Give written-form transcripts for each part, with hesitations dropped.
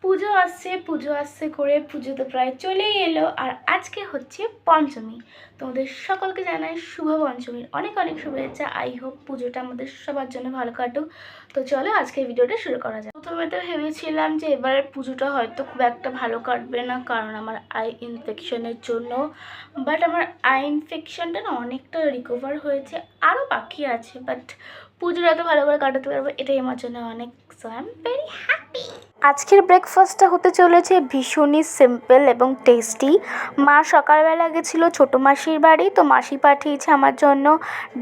পুজো আসছে করে পুজো তো প্রায় চলেই এলো। আর আজকে হচ্ছে পঞ্চমী। তোমাদের সকলকে জানাই শুভ পঞ্চমীর অনেক অনেক শুভেচ্ছা। আই হোপ পুজোটা আমাদের সবার জন্য ভালো কাটুক। তো চলো আজকে ভিডিওটা শুরু করা যায়। প্রথমে তো ভেবেছিলাম যে এবারে পুজোটা হয়তো খুব একটা ভালো কাটবে না, কারণ আমার আই ইনফেকশনের জন্য। বাট আমার আই ইনফেকশনটা না অনেকটা রিকভার হয়েছে, আরও বাকি আছে। বাট পুজোটা তো ভালো করে কাটাতে পারবো, এটাই আমার জন্য অনেক। So I am very happy. আজকের ব্রেকফাস্টটা হতে চলেছে ভীষণই সিম্পল এবং টেস্টি। মা সকালবেলা গেছিলো ছোটো মাসির বাড়ি, তো মাসি পাঠিয়েছে আমার জন্য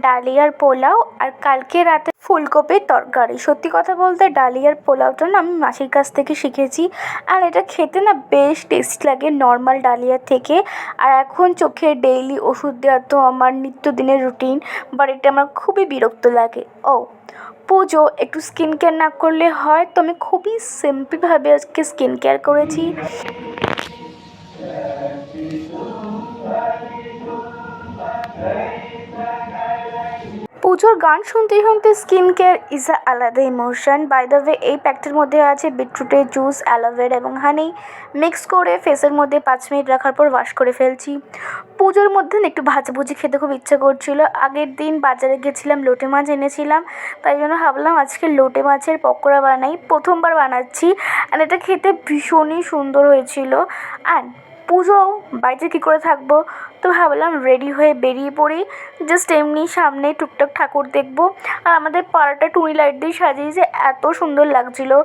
ডালিয়ার পোলাও আর কালকে রাতে ফুলকপির তরকারি। সত্যি কথা বলতে ডালিয়ার পোলাওটা না আমি মাসির কাছ থেকে শিখেছি, আর এটা খেতে না বেশ টেস্ট লাগে নর্মাল ডালিয়ার থেকে। আর এখন চোখে ডেইলি ওষুধ দেওয়া তো আমার নিত্যদিনের রুটিন, বাট এটা আমার খুবই বিরক্ত লাগে। পুজো একটু স্কিন কেয়ার না করলে হয়, তো আমি খুবই সিম্পলভাবে আজকে স্কিন কেয়ার করেছি। পুজোর গান শুনতে শুনতে স্কিন কেয়ার ইজ আ আলাদা ইমোশন। বাই দ্য ওয়ে, এই প্যাকটার মধ্যে আছে বিটরুটের জুস, অ্যালোভেরা এবং হানি মিক্স করে ফেসের মধ্যে 5 মিনিট রাখার পর ওয়াশ করে ফেলছি। পুজোর মধ্যে একটু ভাজাভুজি খেতে খুব ইচ্ছা করছিল। আগের দিন বাজারে গেছিলাম, লোটে মাছ এনেছিলাম, তাই জন্য ভাবলাম আজকে লোটে মাছের পকোড়া বানাই। প্রথমবার বানাচ্ছি, আর এটা খেতে ভীষণই সুন্দর হয়েছিল। অ্যান্ড পুজো বাড়িতে কী করে থাকবো, তো ভাবলাম রেডি হয়ে বেরিয়ে পড়ি। জাস্ট এমনি সামনে টুকটাক ঠাকুর দেখবো। আর আমাদের পাড়াটা টুনি লাইট দিয়ে সাজিয়েছে, এত সুন্দর লাগছিলো।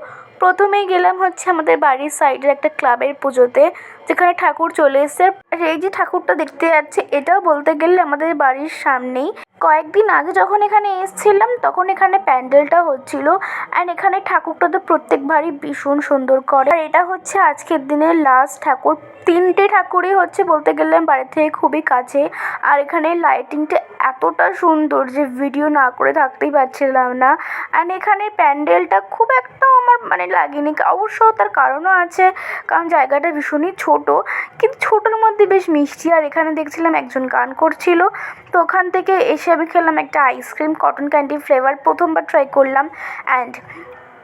প্রথমেই গেলাম হচ্ছে আমাদের বাড়ির সাইডের একটা ক্লাবের পুজোতে, যেখানে ঠাকুর চলে এসছে। আর এই যে ঠাকুরটা দেখতে যাচ্ছে, এটাও বলতে গেলে আমাদের বাড়ির সামনেই। কয়েকদিন আগে যখন এখানে এসেছিলাম তখন এখানে প্যান্ডেলটা হচ্ছিল, অ্যান্ড এখানে ঠাকুরটা তো প্রত্যেকবারই ভীষণ সুন্দর করে। আর এটা হচ্ছে আজকের দিনের লাস্ট ঠাকুর। 3টে ঠাকুরই হচ্ছে বলতে গেলে বাড়ি থেকে খুবই কাছে। আর এখানে লাইটিংটা এতটা সুন্দর যে ভিডিও না করে থাকতেই পারছিলাম না। অ্যান্ড এখানে প্যান্ডেলটা খুব একটা আমার লাগেনি। অবশ্য তার কারণও আছে, কারণ জায়গাটা ভীষণই ছোট, কিন্তু ছোটোর মধ্যে বেশ মিষ্টি। আর এখানে দেখছিলাম একজন গান করছিল, তো ওখান থেকে এসে আমি খেলাম একটা আইসক্রিম, কটন ক্যান্ডি ফ্লেভার, প্রথমবার ট্রাই করলাম। অ্যান্ড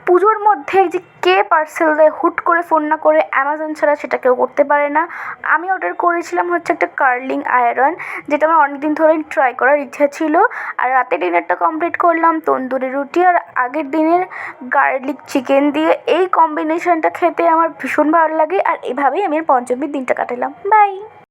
পুজোর মধ্যে যে কে পার্সেল দেয় হুট করে ফোন না করে, অ্যামাজন ছাড়া সেটা কেউ করতে পারে না। আমি অর্ডার করেছিলাম হচ্ছে একটা কার্লিং আয়রন, যেটা আমার অনেকদিন ধরেই ট্রাই করার ইচ্ছা ছিল। আর রাতে ডিনারটা কমপ্লিট করলাম তন্দুরি রুটি আর আগের দিনের গার্লিক চিকেন দিয়ে। এই কম্বিনেশনটা খেতে আমার ভীষণ ভালো লাগে, আর এভাবেই আমি পঞ্চমীর দিনটা কাটালাম। বাই।